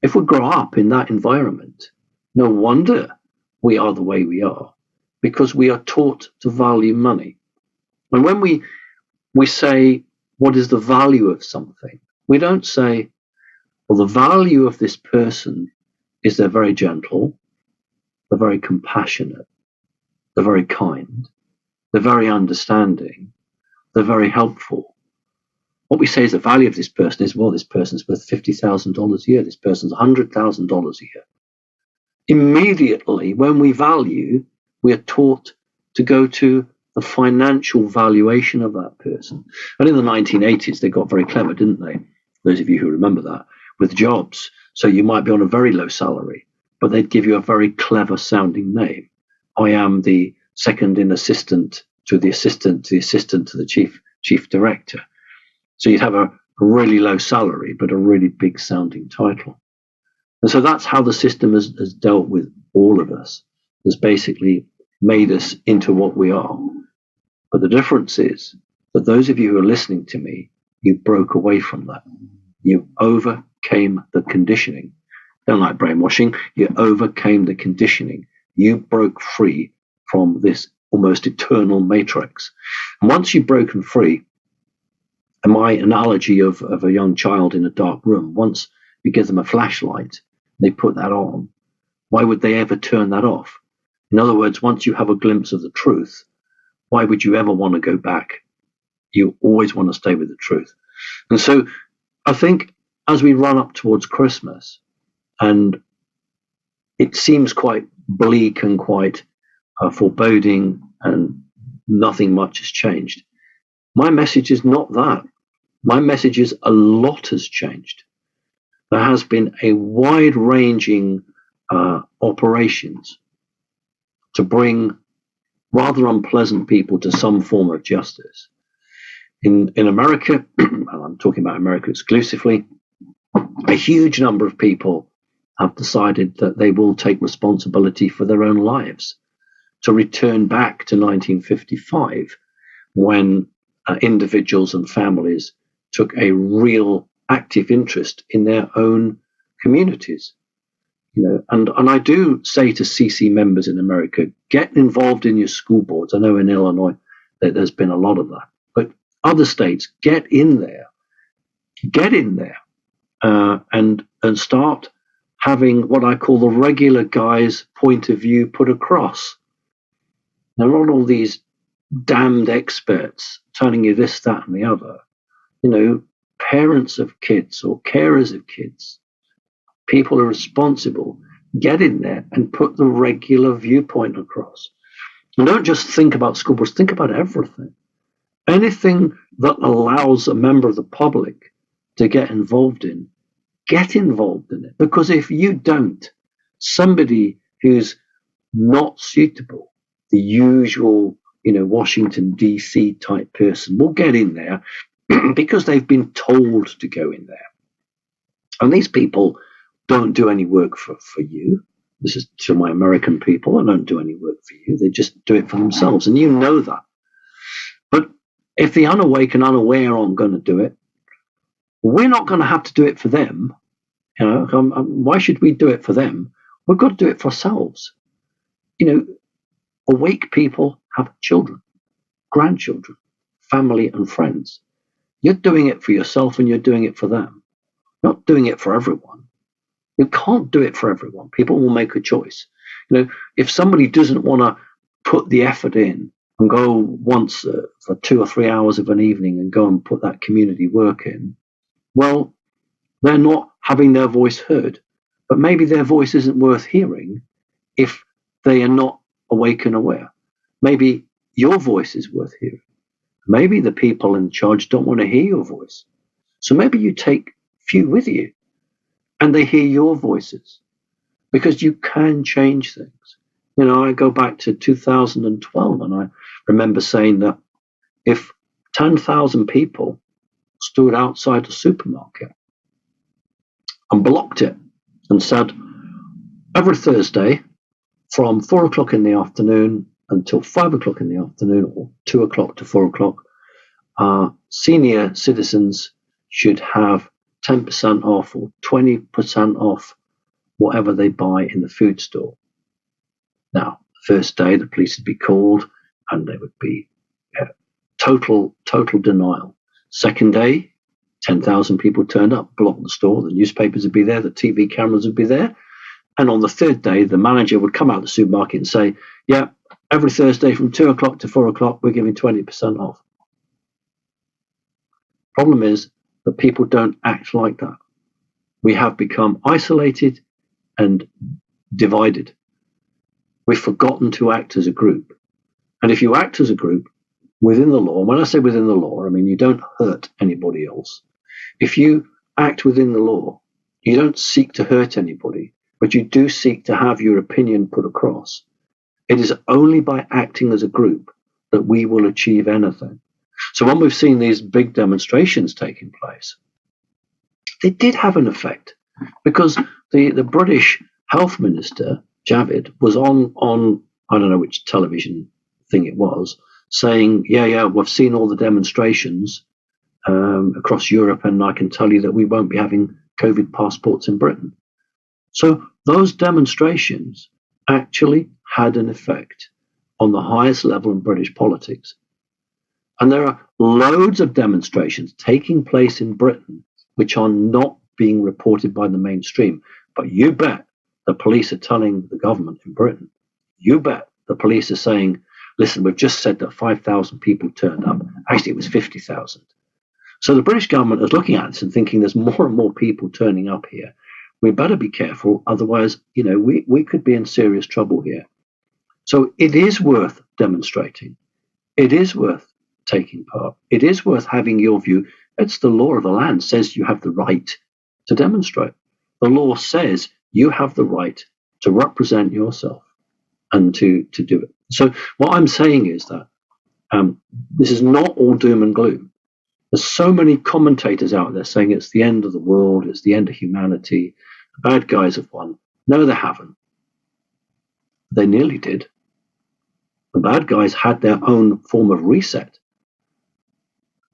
A: grow up in that environment, no wonder we are the way we are, because we are taught to value money. And when we say, what is the value of something? We don't say, well, the value of this person is they're very gentle, they're very compassionate, they're very kind, they're very understanding, they're very helpful. What we say is the value of this person is, well, this person's worth $50,000 a year, this person's $100,000 a year. Immediately, when we value, we are taught to go to the financial valuation of that person. And in the 1980s, they got very clever, didn't they? Those of you who remember that, with jobs. So you might be on a very low salary, but they'd give you a very clever sounding name. I am the second in assistant to the assistant to the assistant to the chief director. So you'd have a really low salary, but a really big sounding title. And so that's how the system has dealt with all of us, has basically made us into what we are. But the difference is that those of you who are listening to me, you broke away from that. You overcame the conditioning. Don't like brainwashing. You overcame the conditioning. You broke free from this almost eternal matrix. And once you've broken free, and my analogy of a young child in a dark room, once you give them a flashlight, they put that on, why would they ever turn that off? In other words, once you have a glimpse of the truth, why would you ever want to go back? You always want to stay with the truth. And so I think as we run up towards Christmas, and it seems quite bleak and quite foreboding, and nothing much has changed, my message is not that. My message is a lot has changed. There has been a wide-ranging operations to bring rather unpleasant people to some form of justice. In America, and I'm talking about America exclusively, a huge number of people have decided that they will take responsibility for their own lives, to return back to 1955, when individuals and families took a real active interest in their own communities. And I do say to CC members in America, get involved in your school boards. I know in Illinois that there's been a lot of that, but other states, get in there, and start having what I call the regular guy's point of view put across. Now, not all these damned experts telling you this, that, and the other. Parents of kids or carers of kids, people who are responsible, get in there and put the regular viewpoint across. And don't just think about school boards, think about everything. Anything that allows a member of the public to get involved in it. Because if you don't, somebody who's not suitable, the usual, Washington, D.C. type person will get in there because they've been told to go in there. And these people don't do any work for you. This is to my American people. They don't do any work for you. They just do it for themselves. And you know that. But if the unawake and unaware aren't going to do it, we're not going to have to do it for them. Why should we do it for them? We've got to do it for ourselves. Awake people have children, grandchildren, family and friends. You're doing it for yourself and you're doing it for them. You're not doing it for everyone. You can't do it for everyone. People will make a choice. If somebody doesn't want to put the effort in and go once for 2 or 3 hours of an evening and go and put that community work in, well, they're not having their voice heard. But maybe their voice isn't worth hearing if they are not awake and aware. Maybe your voice is worth hearing. Maybe the people in charge don't want to hear your voice. So maybe you take few with you and they hear your voices, because you can change things. I go back to 2012 and I remember saying that if 10,000 people stood outside the supermarket and blocked it and said, every Thursday from 4 o'clock in the afternoon until 5 o'clock in the afternoon, or 2 o'clock to 4 o'clock, senior citizens should have 10% off or 20% off whatever they buy in the food store. Now, the first day, the police would be called and there would be total denial. Second day, 10,000 people turned up, blocked the store, the newspapers would be there, the TV cameras would be there. And on the third day, the manager would come out of the supermarket and say, yeah, every Thursday from 2 o'clock to 4 o'clock, we're giving 20% off. Problem is that people don't act like that. We have become isolated and divided. We've forgotten to act as a group. And if you act as a group within the law, when I say within the law, I mean you don't hurt anybody else. If you act within the law, you don't seek to hurt anybody, but you do seek to have your opinion put across. It is only by acting as a group that we will achieve anything. So when we've seen these big demonstrations taking place, it did have an effect, because the British health minister, Javid, was on I don't know which television thing it was, saying, yeah, we've seen all the demonstrations across Europe, and I can tell you that we won't be having COVID passports in Britain. So those demonstrations actually had an effect on the highest level in British politics. And there are loads of demonstrations taking place in Britain which are not being reported by the mainstream. But you bet the police are telling the government in Britain, you bet the police are saying, listen, we've just said that 5,000 people turned up. Actually, it was 50,000. So the British government is looking at this and thinking there's more and more people turning up here. We better be careful. Otherwise, we could be in serious trouble here. So it is worth demonstrating. It is worth taking part. It is worth having your view. It's the law of the land says you have the right to demonstrate. The law says you have the right to represent yourself and to do it. So what I'm saying is that this is not all doom and gloom. There's so many commentators out there saying it's the end of the world, it's the end of humanity, the bad guys have won. No, they haven't. They nearly did. The bad guys had their own form of reset.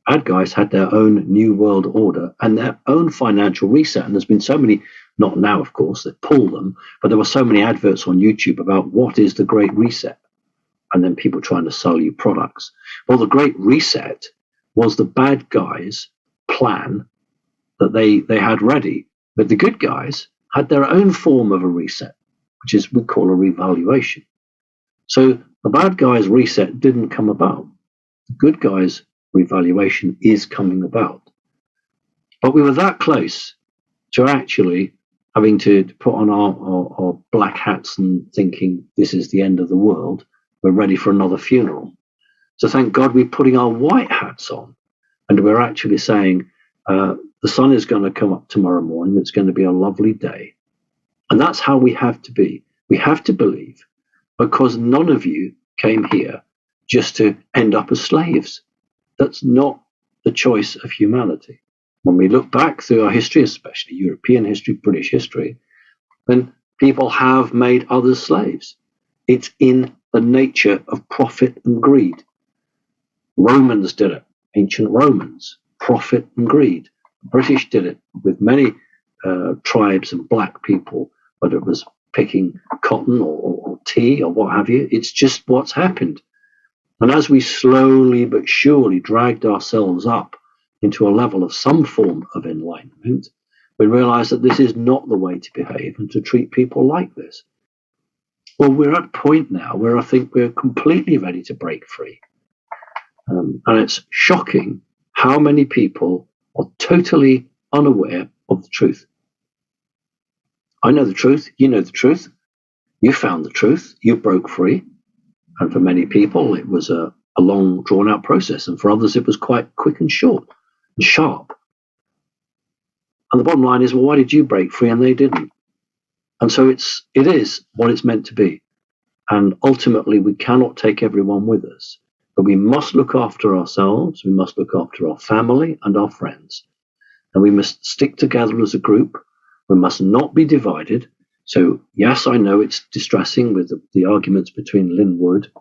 A: Bad guys had their own new world order and their own financial reset. And there's been so many, not now, of course, they pulled them, but there were so many adverts on YouTube about what is the Great Reset. And then people trying to sell you products. Well, the Great Reset was the bad guys' plan that they had ready. But the good guys had their own form of a reset, which is we call a revaluation. So the bad guys' reset didn't come about. The good guys' revaluation is coming about. But we were that close to actually having to put on our black hats and thinking this is the end of the world. We're ready for another funeral. So thank God we're putting our white hats on and we're actually saying the sun is going to come up tomorrow morning. It's going to be a lovely day. And that's how we have to be. We have to believe, because none of you came here just to end up as slaves. That's not the choice of humanity. When we look back through our history, especially European history, British history, then people have made others slaves. It's in the nature of profit and greed. Romans did it, ancient Romans, profit and greed. The British did it with many tribes and black people, whether it was picking cotton or tea or what have you. It's just what's happened. And as we slowly but surely dragged ourselves up into a level of some form of enlightenment, we realized that this is not the way to behave and to treat people like this. Well, we're at a point now where I think we're completely ready to break free. And it's shocking how many people are totally unaware of the truth. I know the truth. You know the truth. You found the truth. You broke free. And for many people, it was a long, drawn-out process. And for others, it was quite quick and short and sharp. And the bottom line is, well, why did you break free and they didn't? And so it is what it's meant to be. And ultimately, we cannot take everyone with us. But we must look after ourselves. We must look after our family and our friends. And we must stick together as a group. We must not be divided. So, yes, I know it's distressing with the arguments between Linwood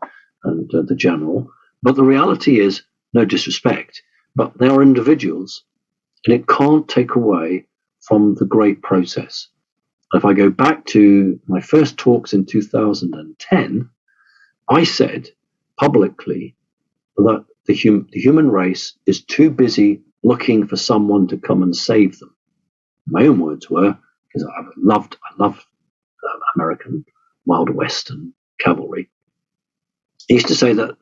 A: and the general. But the reality is, no disrespect, but they are individuals. And it can't take away from the great process. If I go back to my first talks in 2010, I said publicly that the human race is too busy looking for someone to come and save them. My own words were, because I loved American Wild West and cavalry. He used to say that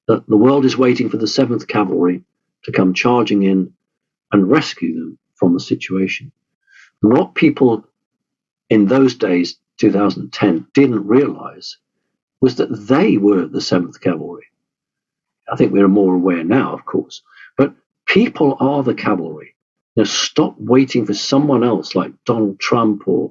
A: the world is waiting for the 7th Cavalry to come charging in and rescue them from the situation. And what people in those days, 2010, didn't realize was that they were the 7th Cavalry. I think we're more aware now, of course, but people are the cavalry. Stop waiting for someone else like Donald Trump or